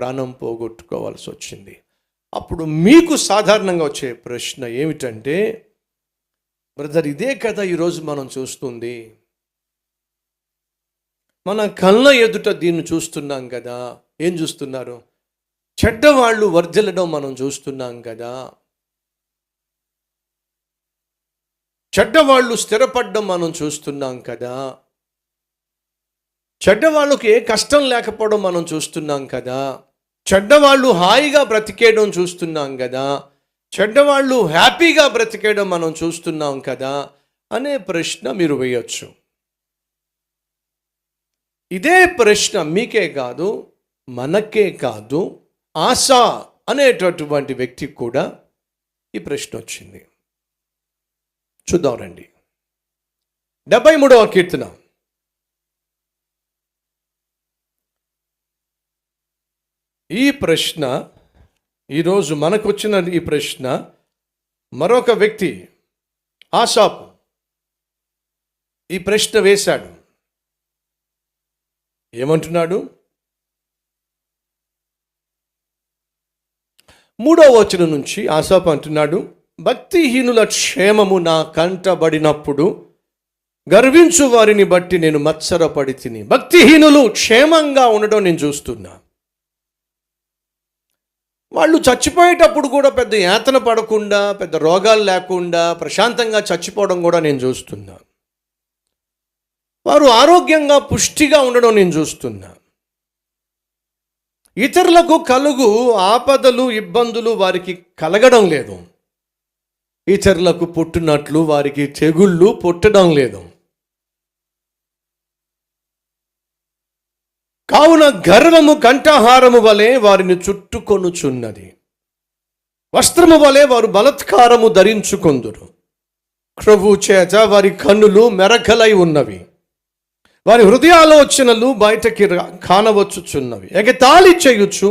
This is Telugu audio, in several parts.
ప్రాణం పోగొట్టుకోవాల్సి వచ్చింది. అప్పుడు మీకు సాధారణంగా వచ్చే ప్రశ్న ఏమిటంటే, బ్రదర్ ఇదే కదా ఈరోజు మనం చూస్తుంది, మన కళ్ళ ఎదుట దీన్ని చూస్తున్నాం కదా. ఏం చూస్తున్నారు? చెడ్డవాళ్ళు వర్ధిల్లడం మనం చూస్తున్నాం కదా, చెడ్డవాళ్ళు స్థిరపడడం మనం చూస్తున్నాం కదా, చెడ్డవాళ్ళకి ఏ కష్టం లేకపోవడం మనం చూస్తున్నాం కదా, చెడ్డవాళ్ళు హాయిగా బ్రతికేయడం చూస్తున్నాం కదా, చెడ్డవాళ్ళు హ్యాపీగా బ్రతికేయడం మనం చూస్తున్నాం కదా అనే ప్రశ్న మీరు వేయొచ్చు. ఇదే ప్రశ్న మీకే కాదు, మనకే కాదు, ఆశ అనేటటువంటి వ్యక్తికి కూడా ఈ ప్రశ్న వచ్చింది. చూద్దాం రండి. 73వ కీర్తన. ఈ ప్రశ్న ఈరోజు మనకు వచ్చిన ఈ ప్రశ్న మరొక వ్యక్తి ఆసాపు ఈ ప్రశ్న వేశాడు. ఏమంటున్నాడు? 3వ వచనం నుంచి ఆసాపు అంటున్నాడు, భక్తిహీనుల క్షేమము నా కంటబడినప్పుడు గర్వించు వారిని బట్టి నేను మత్సరపడి తిని. భక్తిహీనులు క్షేమంగా ఉండడం నేను చూస్తున్నా. వాళ్ళు చచ్చిపోయేటప్పుడు కూడా పెద్ద యాతన పడకుండా, పెద్ద రోగాలు లేకుండా ప్రశాంతంగా చచ్చిపోవడం కూడా నేను చూస్తున్నా. వారు ఆరోగ్యంగా పుష్టిగా ఉండడం నేను చూస్తున్నా. ఇతరులకు కలుగు ఆపదలు ఇబ్బందులు వారికి కలగడం లేదు. ఇతరులకు పుట్టినట్లు వారికి తెగుళ్ళు పుట్టడం లేదు. కావున గర్వము కంఠహారము వలె వారిని చుట్టుకొనుచున్నది, వస్త్రము వలె వారు బలత్కారము ధరించుకొందురు. క్రొవ్వు చేత వారి కన్నులు మెరకలై ఉన్నవి, వారి హృదయాలోచనలు బయటకి కానవచ్చుచున్నవి. ఎగతాళి చేయుచు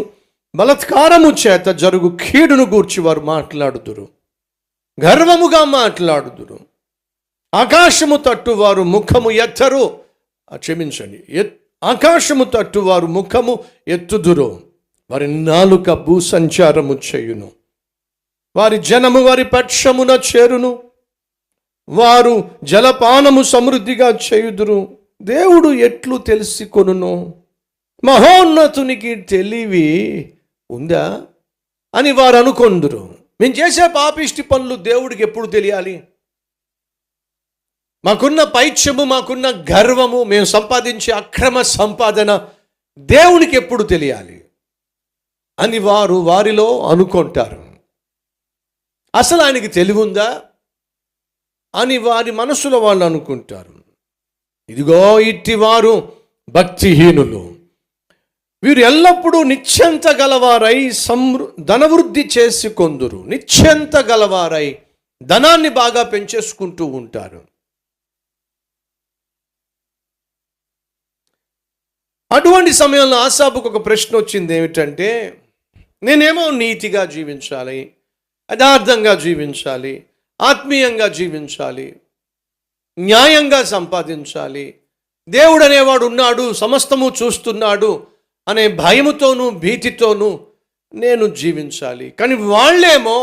బలత్కారము చేత జరుగు కీడును గూర్చి వారు మాట్లాడుదురు, గర్వముగా మాట్లాడుదురు. ఆకాశము తట్టు వారు ముఖము ఎత్తరు, ఆకాశము తట్టు వారు ముఖము ఎత్తుదురు. వారి నాలుక భూసంచారము చేయును, వారి జనము వారి పక్షమున చేరును, వారు జలపానము సమృద్ధిగా చేయుదురు. దేవుడు ఎట్లు తెలిసి కొనును? మహోన్నతునికి తెలివి ఉందా అని వారు అనుకొందురు. మేము చేసే పాపిష్టి పనులు దేవుడికి ఎప్పుడు తెలియాలి? మాకున్న పైత్యము, మాకున్న గర్వము, మేము సంపాదించే అక్రమ సంపాదన దేవునికి ఎప్పుడు తెలియాలి అని వారు వారిలో అనుకుంటారు. అసలు ఆయనకి తెలివి ఉందా అని వారి మనసులో వాళ్ళు అనుకుంటారు. ఇదిగో ఇట్టి వారు భక్తిహీనులు, వీరు ఎల్లప్పుడూ నిశ్చంత గలవారై ధనవృద్ధి చేసి కొందురు. నిశ్చంత గలవారై ధనాన్ని బాగా పెంచేసుకుంటూ ఉంటారు. అటువంటి సమయంలో ఆసాపుకు ఒక ప్రశ్న వచ్చింది. ఏమిటంటే, నేనేమో నీతిగా జీవించాలి, యథార్థంగా జీవించాలి, ఆత్మీయంగా జీవించాలి, న్యాయంగా సంపాదించాలి, దేవుడు అనేవాడు ఉన్నాడు, సమస్తము చూస్తున్నాడు అనే భయముతోనూ భీతితోనూ నేను జీవించాలి. కానీ వాళ్ళేమో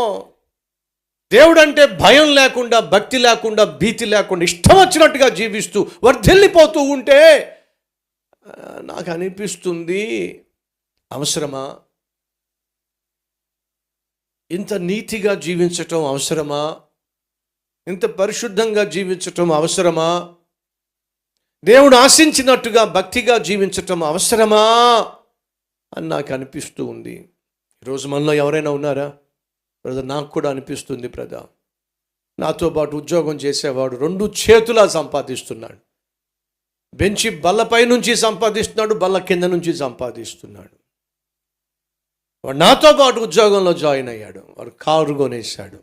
దేవుడు అంటే భయం లేకుండా, భక్తి లేకుండా, భీతి లేకుండా ఇష్టం వచ్చినట్టుగా జీవిస్తూ వర్ధిల్లిపోతూ ఉంటే నాకు అనిపిస్తుంది, అవసరమా? ఇంత నీతిగా జీవించటం అవసరమా? ఇంత పరిశుద్ధంగా జీవించటం అవసరమా? దేవుడు ఆశించినట్టుగా భక్తిగా జీవించటం అవసరమా అని నాకు అనిపిస్తూ ఉంది. ఈరోజు మనలో ఎవరైనా ఉన్నారా? బ్రదర్, నాకు కూడా అనిపిస్తుంది బ్రదర్. నాతో పాటు ఉద్యోగం చేసేవాడు 2 చేతులా సంపాదిస్తున్నాడు. బెంచి బల్లపై నుంచి సంపాదిస్తున్నాడు, బల్ల కింద నుంచి సంపాదిస్తున్నాడు. వాడు నాతో పాటు ఉద్యోగంలో జాయిన్ అయ్యాడు. వాడు కారు కొనేశాడు,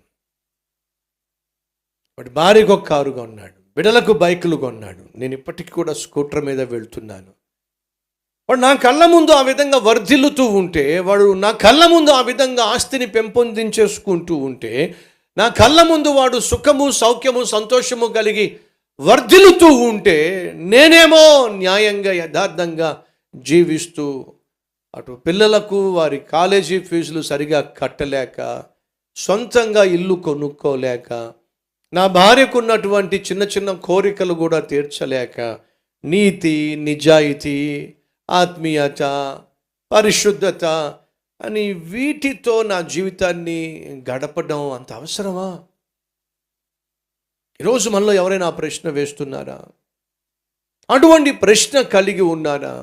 వాడి భార్యకు ఒక కారు కొన్నాడు, బిడ్డలకు బైకులు కొన్నాడు. నేను ఇప్పటికీ కూడా స్కూటర్ మీద వెళ్తున్నాను. వాడు నా కళ్ళ ముందు ఆ విధంగా వర్ధిల్లుతూ ఉంటే, వాడు నా కళ్ళ ముందు ఆ విధంగా ఆస్తిని పెంపొందించేసుకుంటూ ఉంటే, నా కళ్ళ ముందు వాడు సుఖము, సౌఖ్యము, సంతోషము కలిగి వర్ధిల్లుతూ ఉంటే, నేనేమో న్యాయంగా యథార్థంగా జీవిస్తూ అటు పిల్లలకు వారి కాలేజీ ఫీజులు సరిగా కట్టలేక, సొంతంగా ఇల్లు కొనుక్కోలేక, నా భార్యకు ఉన్నటువంటి చిన్న చిన్న కోరికలు కూడా తీర్చలేక, నీతి, నిజాయితీ, ఆత్మీయత, పరిశుద్ధత అని వీటితో నా జీవితాన్ని గడపడం అంత అవసరమా? ఈరోజు మనలో ఎవరైనా ఆ ప్రశ్న వేస్తున్నారా? అటువంటి ప్రశ్న కలిగి ఉన్నారా?